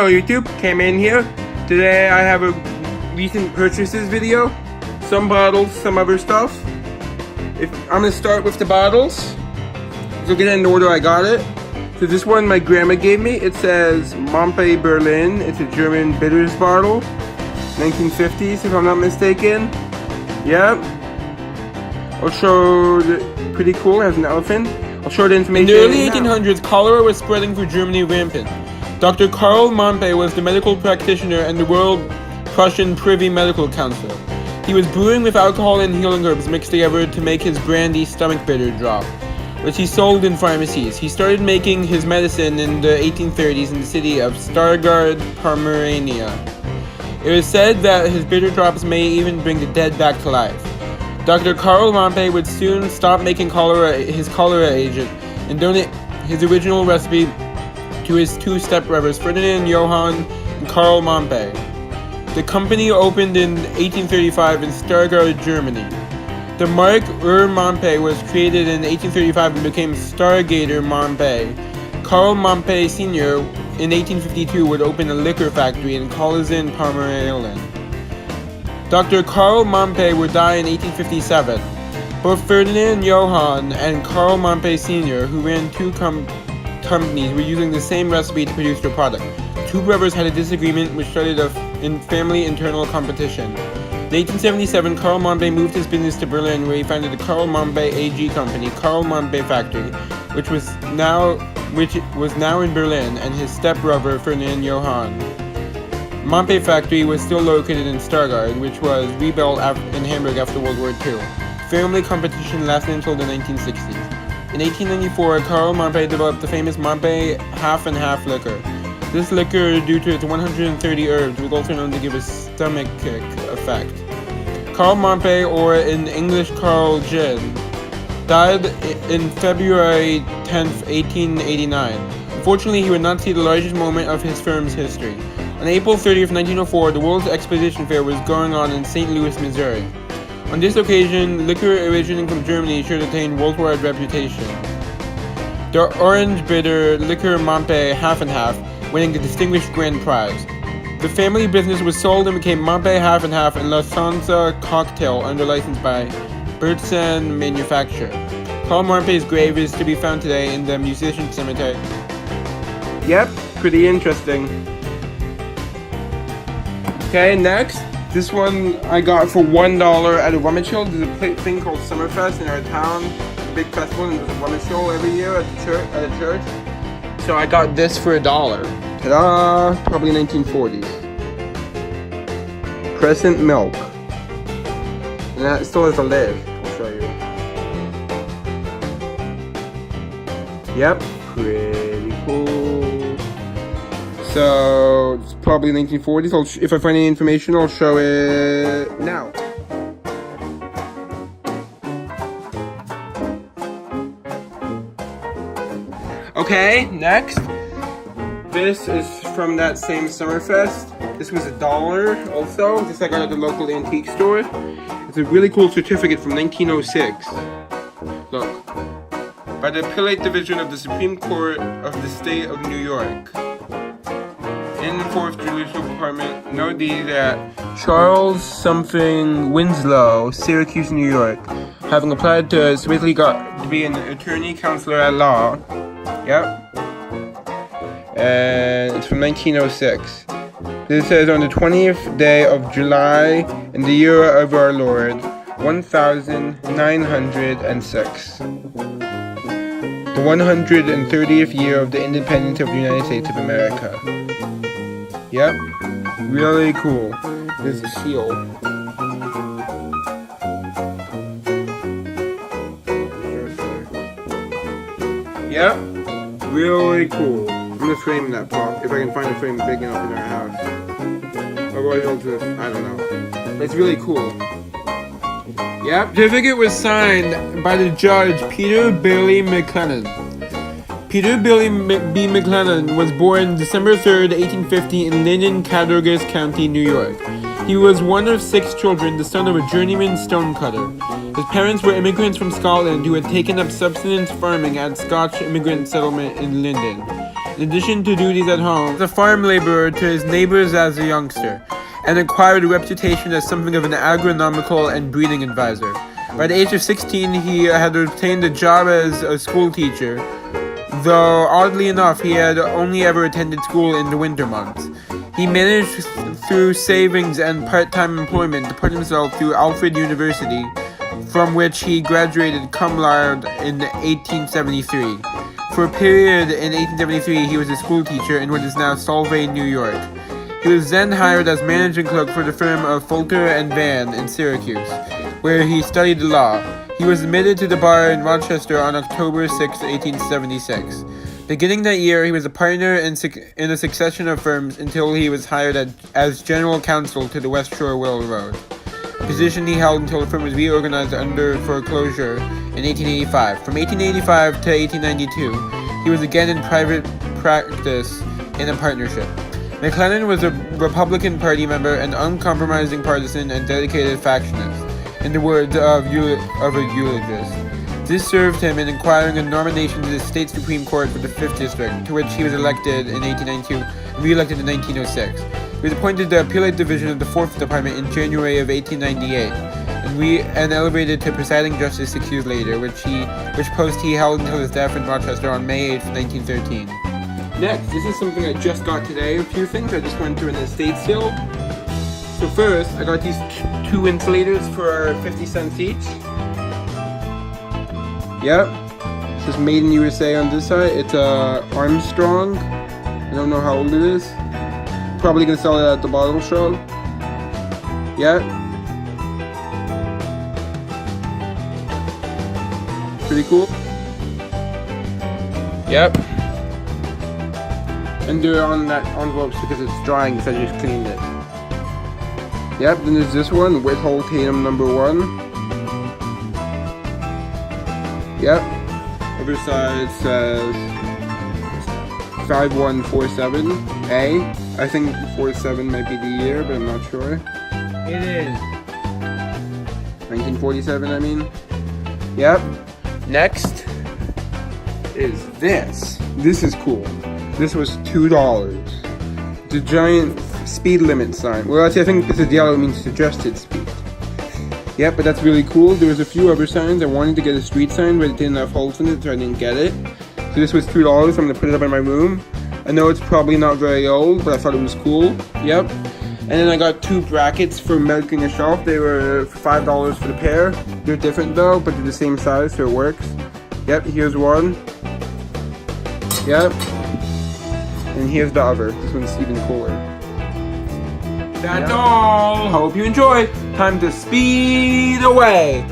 YouTube, came in here. Today I have a recent purchases video. Some bottles, some other stuff. I'm gonna start with the bottles. So get in the order I got it. So this one my grandma gave me. It says Mompe Berlin. It's a German bitters bottle. 1950s if I'm not mistaken. Yep. I'll show pretty cool, it has an elephant. I'll show the information. In the early 1800s, cholera was spreading through Germany rampant. Dr. Karl Mompe was the medical practitioner and the World Prussian Privy Medical Council. He was brewing with alcohol and healing herbs mixed together to make his brandy stomach bitter drop, which he sold in pharmacies. He started making his medicine in the 1830s in the city of Stargard, Pomerania. It was said that his bitter drops may even bring the dead back to life. Dr. Karl Mompe would soon stop making his cholera agent and donate his original recipe to his two stepbrothers, Ferdinand Johann and Karl Mompe. The company opened in 1835 in Stargard, Germany. The mark Mompe was created in 1835 and became Stargator Mompe. Karl Mompe Sr. in 1852 would open a liquor factory in Kolzin, Pomeranian. Dr. Karl Mompe would die in 1857. Both Ferdinand Johann and Karl Mompe Sr., who ran two companies, were using the same recipe to produce their product. The two brothers had a disagreement which started a family internal competition. In 1877, Karl Mompe moved his business to Berlin, where he founded the Karl Mompe AG company, Karl Mompe Factory, which was now in Berlin, and his stepbrother Ferdinand Johann. Mompe Factory was still located in Stargard, which was rebuilt in Hamburg after World War II. Family competition lasted until the 1960s. In 1894, Karl Mompe developed the famous Mompe Half and Half liquor. This liquor, due to its 130 herbs, was also known to give a stomach kick effect. Karl Mompe, or in English Karl Gin, died in February 10, 1889. Unfortunately, he would not see the largest moment of his firm's history. On April 30th, 1904, the World's Exposition Fair was going on in St. Louis, Missouri. On this occasion, liquor originating from Germany should attain worldwide reputation. The orange bitter liquor Mompe Half and Half, winning the distinguished grand prize. The family business was sold and became Mompe Half and Half and La Sansa Cocktail under license by Bertzen Manufacture. Karl Mompe's grave is to be found today in the Musician Cemetery. Yep, pretty interesting. Okay, next, this one I got for $1 at a rummage sale. There's a thing called Summerfest in our town, a big festival, and there's a rummage sale every year at the church. So I got this for $1. Ta-da! Probably 1940s. Crescent Milk. And that still has a lid. I'll show you. Yep, pretty cool. So it's probably 1940s. If I find any information, I'll show it now. Okay, next. This is from that same Summerfest. This was $1 also. This I got at the local antique store. It's a really cool certificate from 1906. Look. By the Appellate Division of the Supreme Court of the State of New York. In the 4th Judicial Department, note that Charles something Winslow, Syracuse, New York, having applied to basically got to be an attorney counselor at law. Yep. And it's from 1906. This says on the 20th day of July in the year of our Lord, 1906. The 130th year of the independence of the United States of America. Yep, really cool. There's a seal. Yep, really cool. I'm gonna frame that pop if I can find a frame big enough in our house. Otherwise, I don't know. But it's really cool. Yep, the certificate was signed by the judge Peter Billy McLennan. Peter Billy B. McLennan was born December 3rd, 1850 in Linden, Cattaraugus County, New York. He was one of 6 children, the son of a journeyman stonecutter. His parents were immigrants from Scotland who had taken up subsistence farming at Scotch immigrant settlement in Linden. In In addition to duties at home, he was a farm laborer to his neighbors as a youngster, and acquired a reputation as something of an agronomical and breeding advisor. By the age of 16, he had obtained a job as a school teacher, though oddly enough, he had only ever attended school in the winter months. He managed through savings and part-time employment to put himself through Alfred University, from which he graduated cum laude in 1873. For a period in 1873, he was a school teacher in what is now Solvay, New York. He was then hired as managing clerk for the firm of Fulker and Van in Syracuse, where he studied law. He was admitted to the bar in Rochester on October 6, 1876. Beginning that year, he was a partner in a succession of firms until he was hired as general counsel to the West Shore Railroad, a position he held until the firm was reorganized under foreclosure in 1885. From 1885 to 1892, he was again in private practice in a partnership. McLennan was a Republican Party member, an uncompromising partisan, and dedicated factionist, in the words of a eulogist. This served him in acquiring a nomination to the state Supreme Court for the 5th District, to which he was elected in 1892 and re-elected in 1906. He was appointed to the Appellate Division of the 4th Department in January of 1898, and elevated to presiding justice 6 years later, which post he held until his death in Rochester on May 8, 1913. Next, this is something I just got today. A few things I just went through in the estate sale. So first, I got these two insulators for 50 cents each. Yep, this is made in USA on this side. It's Armstrong. I don't know how old it is. Probably gonna sell it at the bottle show. Yep. Pretty cool. Yep. And they're on that envelopes because it's drying, so I just cleaned it. Yep, then there's this one, Whittle Tatum #1. Yep. Other side says 5147A. I think 47 might be the year, but I'm not sure. It is. 1947, I mean. Yep. Next is this. This is cool. This was $2. The giant speed limit sign. Well, actually, I think this is yellow, means suggested speed. Yep, but that's really cool. There was a few other signs. I wanted to get a street sign, but it didn't have holes in it, so I didn't get it. So this was $2. I'm gonna put it up in my room. I know it's probably not very old, but I thought it was cool. Yep. And then I got two brackets for mounting a shelf. They were $5 for the pair. They're different though, but they're the same size, so it works. Yep, here's one. Yep. And here's the other. This one's even cooler. That's all. Hope you enjoyed. Time to speed away.